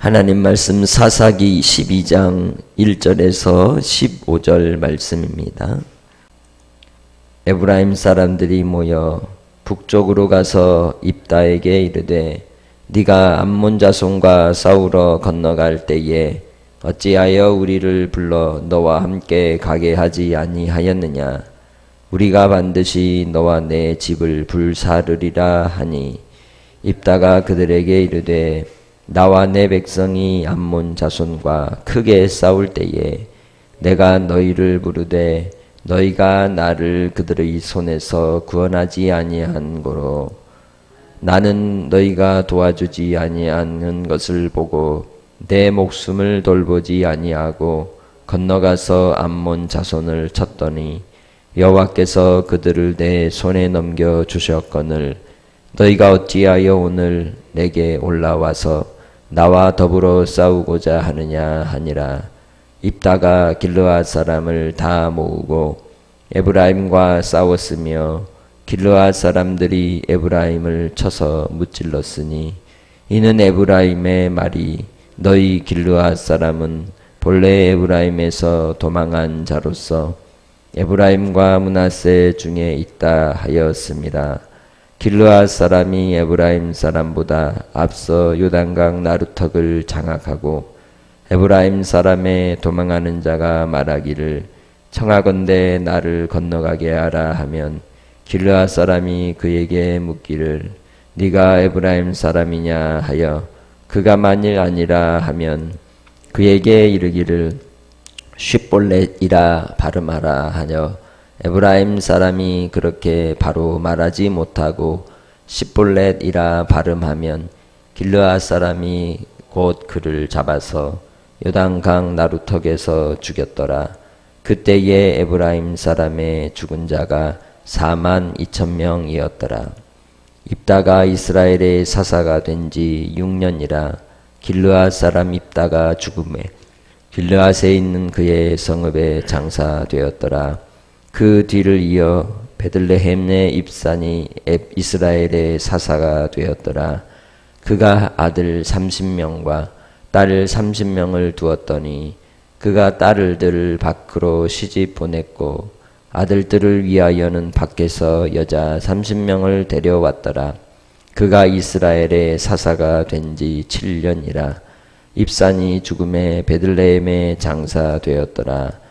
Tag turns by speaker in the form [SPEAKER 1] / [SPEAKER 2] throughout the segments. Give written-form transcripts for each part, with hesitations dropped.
[SPEAKER 1] 하나님 말씀 사사기 12장 1절에서 15절 말씀입니다. 에브라임 사람들이 모여 북쪽으로 가서 입다에게 이르되 네가 암몬 자손과 싸우러 건너갈 때에 어찌하여 우리를 불러 너와 함께 가게 하지 아니하였느냐. 우리가 반드시 너와 내 집을 불사르리라 하니 입다가 그들에게 이르되 나와 내 백성이 암몬 자손과 크게 싸울 때에 내가 너희를 부르되 너희가 나를 그들의 손에서 구원하지 아니한 고로 나는 너희가 도와주지 아니하는 것을 보고 내 목숨을 돌보지 아니하고 건너가서 암몬 자손을 쳤더니 여호와께서 그들을 내 손에 넘겨 주셨거늘 너희가 어찌하여 오늘 내게 올라와서 나와 더불어 싸우고자 하느냐 하니라. 입다가 길르앗 사람을 다 모으고 에브라임과 싸웠으며 길르앗 사람들이 에브라임을 쳐서 무찔렀으니 이는 에브라임의 말이 너희 길르앗 사람은 본래 에브라임에서 도망한 자로서 에브라임과 므낫세 중에 있다 하였습니다. 길르앗 사람이 에브라임 사람보다 앞서 요단강 나루턱을 장악하고 에브라임 사람의 도망하는 자가 말하기를 청하건대 나를 건너가게 하라 하면 길르앗 사람이 그에게 묻기를 네가 에브라임 사람이냐 하여 그가 만일 아니라 하면 그에게 이르기를 쉿볼렛이라 발음하라 하여 에브라임 사람이 그렇게 바로 말하지 못하고 십볼렛이라 발음하면 길르앗 사람이 곧 그를 잡아서 요단강 나루턱에서 죽였더라. 그때에 에브라임 사람의 죽은 자가 42,000명이었더라. 입다가 이스라엘의 사사가 된 지 6년이라 길르앗 사람 입다가 죽음에 길르앗에 있는 그의 성읍에 장사되었더라. 그 뒤를 이어 베들레헴의 입산이 이스라엘의 사사가 되었더라. 그가 아들 30명과 딸 30명을 두었더니 그가 딸들을 밖으로 시집 보냈고 아들들을 위하여는 밖에서 여자 30명을 데려왔더라. 그가 이스라엘의 사사가 된 지 7년이라 입산이 죽음에 베들레헴에 장사되었더라.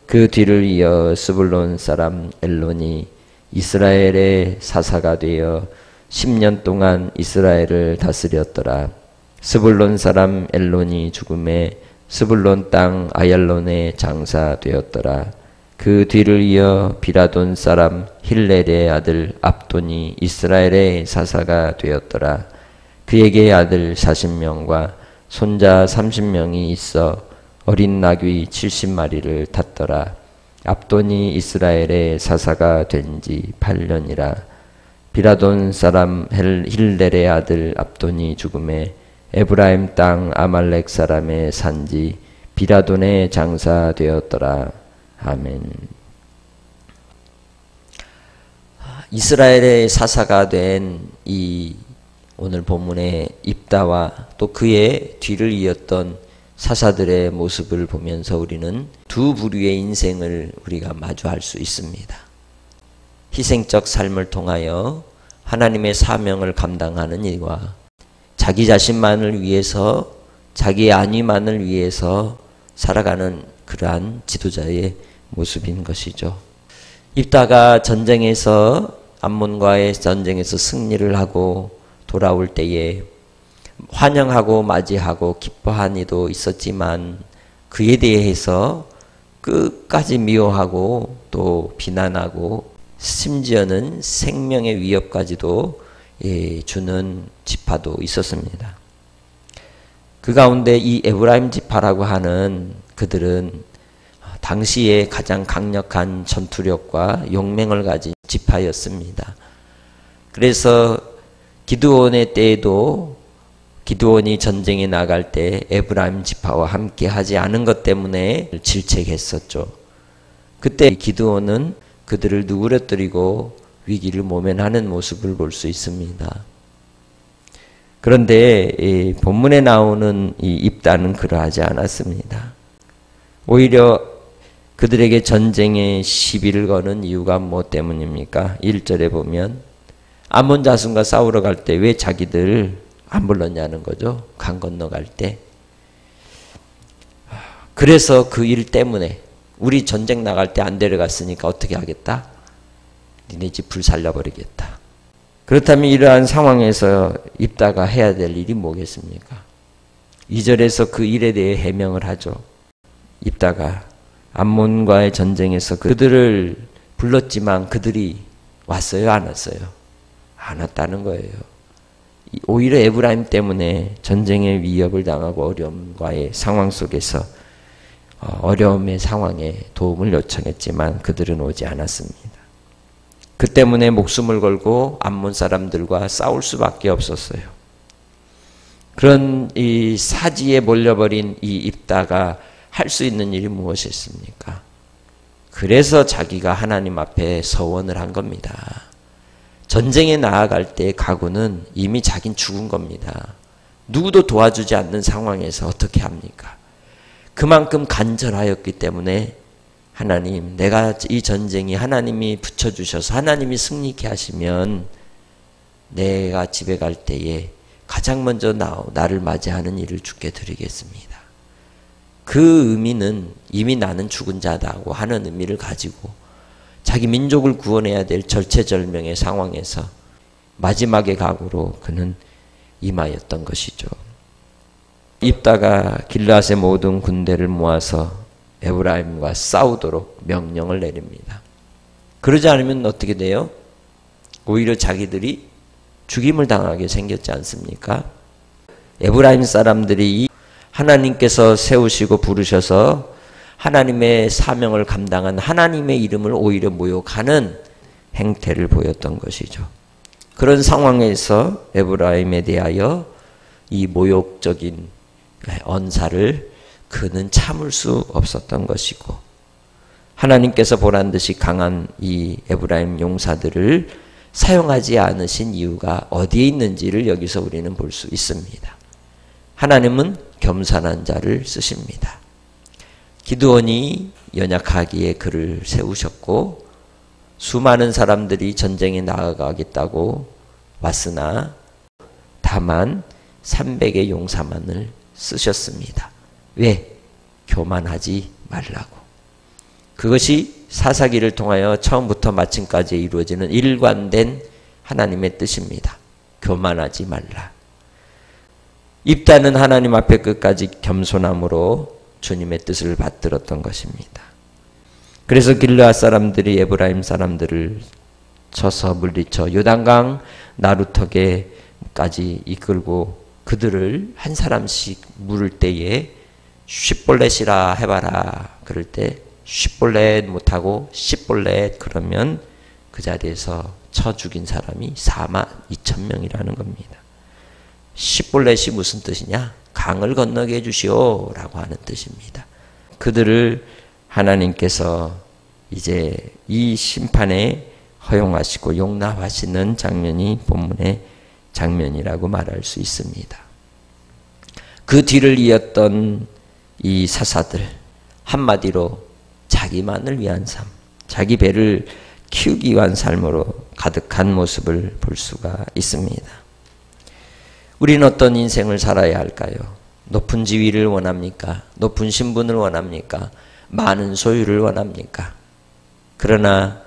[SPEAKER 1] 그 뒤를 이어 스불론 사람 엘론이 이스라엘의 사사가 되어 10년 동안 이스라엘을 다스렸더라. 스불론 사람 엘론이 죽음에 스불론 땅 아얄론에 장사되었더라. 그 뒤를 이어 비라돈 사람 힐렐의 아들 압돈이 이스라엘의 사사가 되었더라. 그에게 아들 40명과 손자 30명이 있어 어린 나귀 70마리를 탔더라. 압돈이 이스라엘의 사사가 된 지 8년이라. 비라돈 사람 힐렐의 아들 압돈이 죽음에 에브라임 땅 아말렉 사람의 산지 비라돈에 장사되었더라. 아멘. 이스라엘의 사사가 된 이 오늘 본문의 입다와 또 그의 뒤를 이었던 사사들의 모습을 보면서 우리는 두 부류의 인생을 우리가 마주할 수 있습니다. 희생적 삶을 통하여 하나님의 사명을 감당하는 일과 자기 자신만을 위해서 자기의 안위만을 위해서 살아가는 그러한 지도자의 모습인 것이죠. 입다가 전쟁에서 암몬과의 전쟁에서 승리를 하고 돌아올 때에 환영하고 맞이하고 기뻐한 이도 있었지만 그에 대해서 끝까지 미워하고 또 비난하고 심지어는 생명의 위협까지도 주는 지파도 있었습니다. 그 가운데 이 에브라임 지파라고 하는 그들은 당시에 가장 강력한 전투력과 용맹을 가진 지파였습니다. 그래서 기드온의 때에도 기드온이 전쟁에 나갈 때 에브라임 지파와 함께 하지 않은 것 때문에 질책했었죠. 그때 기드온은 그들을 누그러뜨리고 위기를 모면하는 모습을 볼 수 있습니다. 그런데 이 본문에 나오는 이 입다는 그러하지 않았습니다. 오히려 그들에게 전쟁에 시비를 거는 이유가 뭐 때문입니까? 1절에 보면 암몬 자손과 싸우러 갈 때 왜 자기들 안 불렀냐는 거죠. 강 건너갈 때. 그래서 그 일 때문에 우리 전쟁 나갈 때 안 데려갔으니까 어떻게 하겠다? 니네 집 불 살려버리겠다. 그렇다면 이러한 상황에서 입다가 해야 될 일이 뭐겠습니까? 2절에서 그 일에 대해 해명을 하죠. 입다가 암몬과의 전쟁에서 그들을 불렀지만 그들이 왔어요? 안 왔어요? 안 왔다는 거예요. 오히려 에브라임 때문에 전쟁의 위협을 당하고 어려움과의 상황 속에서 어려움의 상황에 도움을 요청했지만 그들은 오지 않았습니다. 그 때문에 목숨을 걸고 암몬 사람들과 싸울 수밖에 없었어요. 그런 이 사지에 몰려버린 이 입다가 할 수 있는 일이 무엇이었습니까? 그래서 자기가 하나님 앞에 서원을 한 겁니다. 전쟁에 나아갈 때 각오는 이미 자긴 죽은 겁니다. 누구도 도와주지 않는 상황에서 어떻게 합니까? 그만큼 간절하였기 때문에 하나님, 내가 이 전쟁이 하나님이 붙여주셔서 하나님이 승리케 하시면 내가 집에 갈 때에 가장 먼저 나를 맞이하는 일을 주께 드리겠습니다. 그 의미는 이미 나는 죽은 자다고 하는 의미를 가지고 자기 민족을 구원해야 될 절체절명의 상황에서 마지막의 각오로 그는 임하였던 것이죠. 입다가 길앗의 모든 군대를 모아서 에브라임과 싸우도록 명령을 내립니다. 그러지 않으면 어떻게 돼요? 오히려 자기들이 죽임을 당하게 생겼지 않습니까? 에브라임 사람들이 하나님께서 세우시고 부르셔서 하나님의 사명을 감당한 하나님의 이름을 오히려 모욕하는 행태를 보였던 것이죠. 그런 상황에서 에브라임에 대하여 이 모욕적인 언사를 그는 참을 수 없었던 것이고 하나님께서 보란 듯이 강한 이 에브라임 용사들을 사용하지 않으신 이유가 어디에 있는지를 여기서 우리는 볼 수 있습니다. 하나님은 겸손한 자를 쓰십니다. 기드온이 연약하기에 그를 세우셨고 수많은 사람들이 전쟁에 나아가겠다고 왔으나 다만 300의 용사만을 쓰셨습니다. 왜? 교만하지 말라고. 그것이 사사기를 통하여 처음부터 마침까지 이루어지는 일관된 하나님의 뜻입니다. 교만하지 말라. 입다는 하나님 앞에 끝까지 겸손함으로 주님의 뜻을 받들었던 것입니다. 그래서 길르앗 사람들이 에브라임 사람들을 쳐서 물리쳐 요단강 나루턱에까지 이끌고 그들을 한 사람씩 물을 때에 쉿볼렛이라 해봐라. 그럴 때 쉿볼렛 못하고 쉿볼렛 그러면 그 자리에서 쳐 죽인 사람이 42,000명이라는 겁니다. 쉿볼렛이 무슨 뜻이냐? 강을 건너게 해주시오 라고 하는 뜻입니다. 그들을 하나님께서 이제 이 심판에 허용하시고 용납하시는 장면이 본문의 장면이라고 말할 수 있습니다. 그 뒤를 이었던 이 사사들 한마디로 자기만을 위한 삶, 자기 배를 키우기 위한 삶으로 가득한 모습을 볼 수가 있습니다. 우리는 어떤 인생을 살아야 할까요? 높은 지위를 원합니까? 높은 신분을 원합니까? 많은 소유를 원합니까? 그러나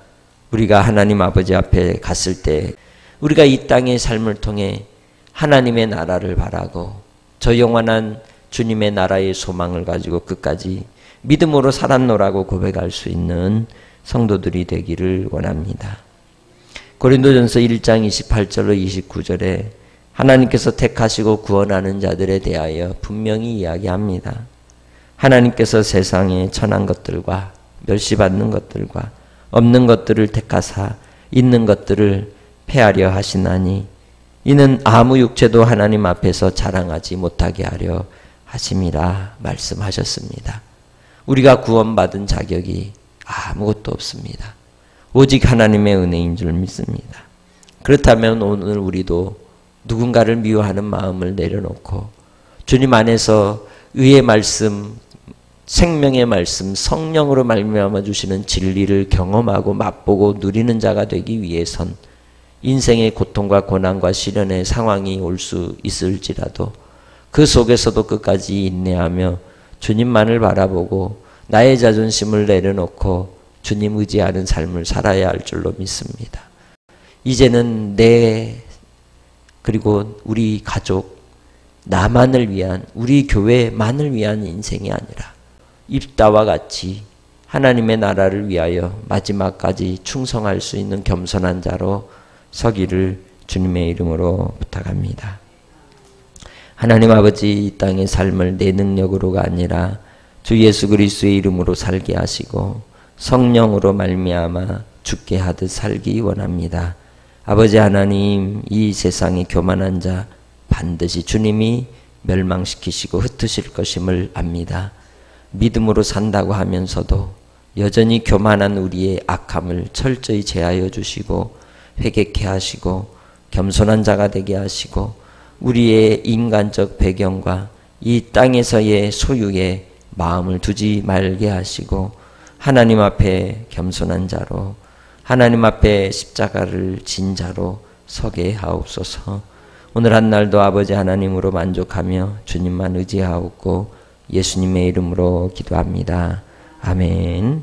[SPEAKER 1] 우리가 하나님 아버지 앞에 갔을 때 우리가 이 땅의 삶을 통해 하나님의 나라를 바라고 저 영원한 주님의 나라의 소망을 가지고 끝까지 믿음으로 살았노라고 고백할 수 있는 성도들이 되기를 원합니다. 고린도전서 1장 28절로 29절에 하나님께서 택하시고 구원하는 자들에 대하여 분명히 이야기합니다. 하나님께서 세상에 천한 것들과 멸시받는 것들과 없는 것들을 택하사 있는 것들을 폐하려 하시나니 이는 아무 육체도 하나님 앞에서 자랑하지 못하게 하려 하심이라 말씀하셨습니다. 우리가 구원받은 자격이 아무것도 없습니다. 오직 하나님의 은혜인 줄 믿습니다. 그렇다면 오늘 우리도 누군가를 미워하는 마음을 내려놓고 주님 안에서 의의 말씀, 생명의 말씀, 성령으로 말미암아 주시는 진리를 경험하고 맛보고 누리는 자가 되기 위해선 인생의 고통과 고난과 시련의 상황이 올 수 있을지라도 그 속에서도 끝까지 인내하며 주님만을 바라보고 나의 자존심을 내려놓고 주님 의지하는 삶을 살아야 할 줄로 믿습니다. 이제는 그리고 우리 가족, 나만을 위한, 우리 교회만을 위한 인생이 아니라 입다와 같이 하나님의 나라를 위하여 마지막까지 충성할 수 있는 겸손한 자로 서기를 주님의 이름으로 부탁합니다. 하나님 아버지, 이 땅의 삶을 내 능력으로가 아니라 주 예수 그리스도의 이름으로 살게 하시고 성령으로 말미암아 죽게 하듯 살기 원합니다. 아버지 하나님, 이 세상의 교만한 자 반드시 주님이 멸망시키시고 흩으실 것임을 압니다. 믿음으로 산다고 하면서도 여전히 교만한 우리의 악함을 철저히 제하여 주시고 회개케 하시고 겸손한 자가 되게 하시고 우리의 인간적 배경과 이 땅에서의 소유에 마음을 두지 말게 하시고 하나님 앞에 겸손한 자로, 하나님 앞에 십자가를 진 자로 서게 하옵소서. 오늘 한 날도 아버지 하나님으로 만족하며 주님만 의지하옵고 예수님의 이름으로 기도합니다. 아멘.